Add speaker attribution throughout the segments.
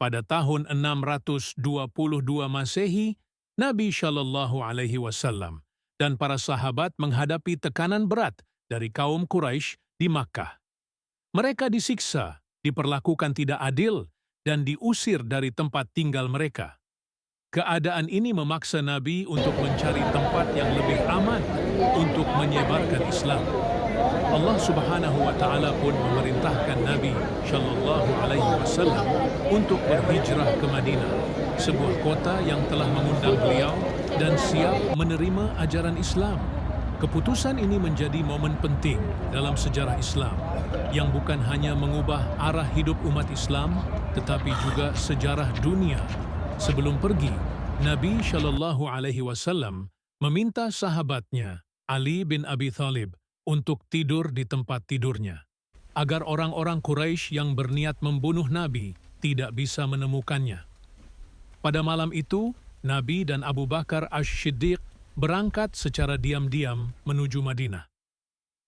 Speaker 1: pada tahun 622 Masehi, Nabi Shallallahu Alaihi Wasallam dan para sahabat menghadapi tekanan berat dari kaum Quraisy di Makkah. Mereka disiksa, diperlakukan tidak adil, dan diusir dari tempat tinggal mereka. Keadaan ini memaksa Nabi untuk mencari tempat yang lebih aman untuk menyebarkan Islam. Allah Subhanahu wa Ta'ala pun memerintahkan Nabi Shallallahu Alaihi Wasallam untuk berhijrah ke Madinah, sebuah kota yang telah mengundang beliau dan siap menerima ajaran Islam. Keputusan ini menjadi momen penting dalam sejarah Islam, yang bukan hanya mengubah arah hidup umat Islam, tetapi juga sejarah dunia. Sebelum pergi, Nabi Shallallahu Alaihi Wasallam meminta sahabatnya, Ali bin Abi Thalib, untuk tidur di tempat tidurnya, agar orang-orang Quraisy yang berniat membunuh Nabi tidak bisa menemukannya. Pada malam itu, Nabi dan Abu Bakar Asy-Syiddiq berangkat secara diam-diam menuju Madinah.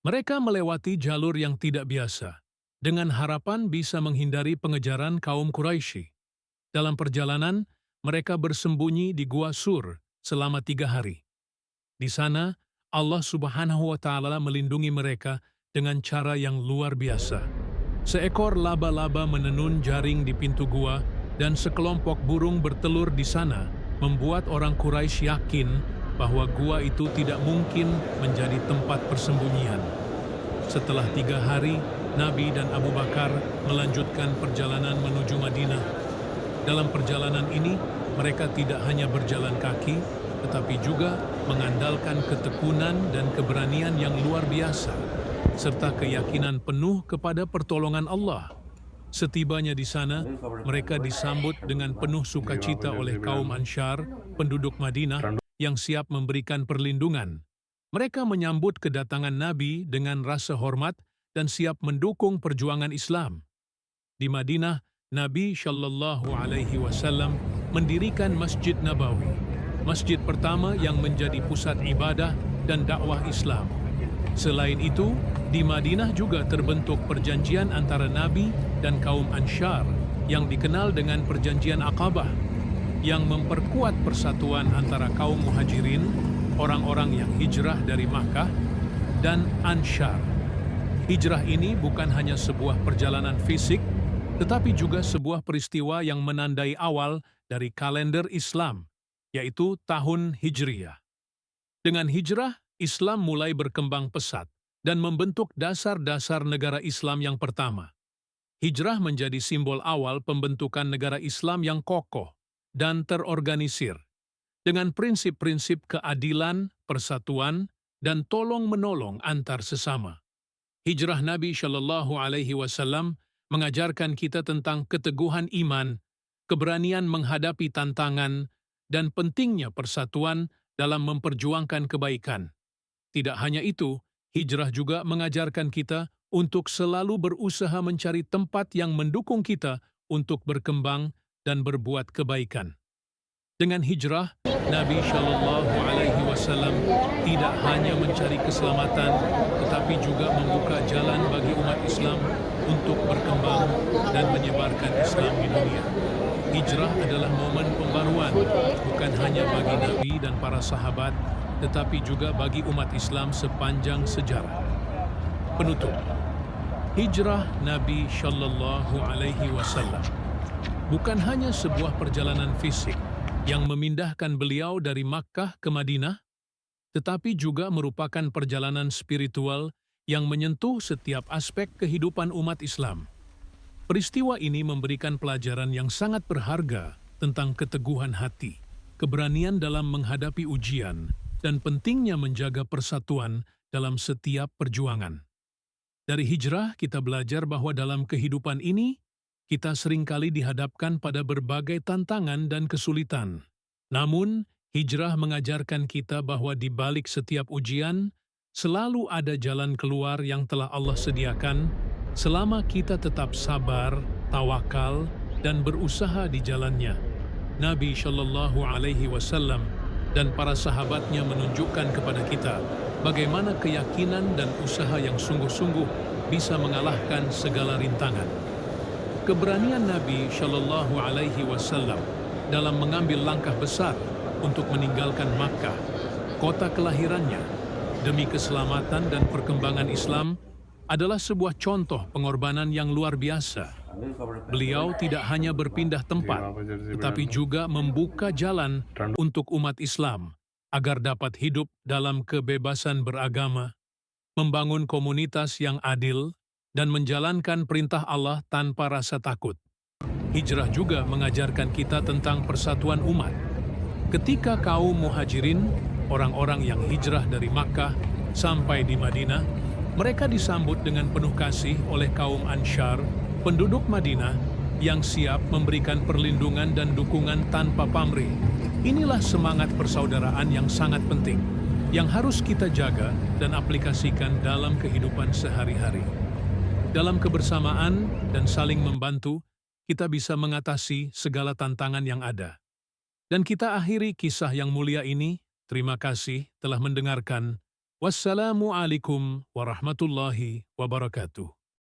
Speaker 1: Mereka melewati jalur yang tidak biasa, dengan harapan bisa menghindari pengejaran kaum Quraisy. Dalam perjalanan, mereka bersembunyi di Gua Sur selama 3 hari. Di sana, Allah Subhanahu wa Ta'ala melindungi mereka dengan cara yang luar biasa. Seekor laba-laba menenun jaring di pintu gua dan sekelompok burung bertelur di sana membuat orang Quraisy yakin bahwa gua itu tidak mungkin menjadi tempat persembunyian. Setelah 3 hari, Nabi dan Abu Bakar melanjutkan perjalanan menuju Madinah. Dalam perjalanan ini, mereka tidak hanya berjalan kaki, tetapi juga mengandalkan ketekunan dan keberanian yang luar biasa, serta keyakinan penuh kepada pertolongan Allah. Setibanya di sana, mereka disambut dengan penuh sukacita oleh kaum Ansyar, penduduk Madinah, yang siap memberikan perlindungan. Mereka menyambut kedatangan Nabi dengan rasa hormat dan siap mendukung perjuangan Islam. Di Madinah, Nabi Shallallahu Alaihi Wasallam mendirikan Masjid Nabawi, masjid pertama yang menjadi pusat ibadah dan dakwah Islam. Selain itu, di Madinah juga terbentuk perjanjian antara Nabi dan kaum Ansyar yang dikenal dengan Perjanjian Aqabah, yang memperkuat persatuan antara kaum Muhajirin, orang-orang yang hijrah dari Makkah, dan Ansyar. Hijrah ini bukan hanya sebuah perjalanan fisik, tetapi juga sebuah peristiwa yang menandai awal dari kalender Islam, yaitu tahun Hijriyah. Dengan hijrah, Islam mulai berkembang pesat dan membentuk dasar-dasar negara Islam yang pertama. Hijrah menjadi simbol awal pembentukan negara Islam yang kokoh dan terorganisir, dengan prinsip-prinsip keadilan, persatuan, dan tolong-menolong antar sesama. Hijrah Nabi Shallallahu Alaihi Wasallam mengajarkan kita tentang keteguhan iman, keberanian menghadapi tantangan, dan pentingnya persatuan dalam memperjuangkan kebaikan. Tidak hanya itu, hijrah juga mengajarkan kita untuk selalu berusaha mencari tempat yang mendukung kita untuk berkembang dan berbuat kebaikan. Dengan hijrah, Nabi Shallallahu Alaihi Wasallam tidak hanya mencari keselamatan, tetapi juga membuka jalan bagi umat Islam untuk berkembang dan menyebarkan Islam di dunia. Hijrah adalah momen pembaruan, bukan hanya bagi Nabi dan para sahabat, tetapi juga bagi umat Islam sepanjang sejarah. Penutup, hijrah Nabi Shallallahu Alaihi Wasallam bukan hanya sebuah perjalanan fisik yang memindahkan beliau dari Makkah ke Madinah, tetapi juga merupakan perjalanan spiritual yang menyentuh setiap aspek kehidupan umat Islam. Peristiwa ini memberikan pelajaran yang sangat berharga tentang keteguhan hati, keberanian dalam menghadapi ujian, dan pentingnya menjaga persatuan dalam setiap perjuangan. Dari hijrah, kita belajar bahwa dalam kehidupan ini, kita seringkali dihadapkan pada berbagai tantangan dan kesulitan. Namun, hijrah mengajarkan kita bahwa di balik setiap ujian, selalu ada jalan keluar yang telah Allah sediakan, selama kita tetap sabar, tawakal, dan berusaha di jalannya. Nabi Shallallahu Alaihi Wasallam dan para sahabatnya menunjukkan kepada kita bagaimana keyakinan dan usaha yang sungguh-sungguh bisa mengalahkan segala rintangan. Keberanian Nabi Shallallahu Alaihi Wasallam dalam mengambil langkah besar untuk meninggalkan Makkah, kota kelahirannya, demi keselamatan dan perkembangan Islam adalah sebuah contoh pengorbanan yang luar biasa. Beliau tidak hanya berpindah tempat, tetapi juga membuka jalan untuk umat Islam agar dapat hidup dalam kebebasan beragama, membangun komunitas yang adil, dan menjalankan perintah Allah tanpa rasa takut. Hijrah juga mengajarkan kita tentang persatuan umat. Ketika kaum Muhajirin, orang-orang yang hijrah dari Makkah sampai di Madinah, mereka disambut dengan penuh kasih oleh kaum Ansyar, penduduk Madinah, yang siap memberikan perlindungan dan dukungan tanpa pamrih. Inilah semangat persaudaraan yang sangat penting, yang harus kita jaga dan aplikasikan dalam kehidupan sehari-hari. Dalam kebersamaan dan saling membantu, kita bisa mengatasi segala tantangan yang ada. Dan kita akhiri kisah yang mulia ini. Terima kasih telah mendengarkan. Wassalamualaikum warahmatullahi wabarakatuh.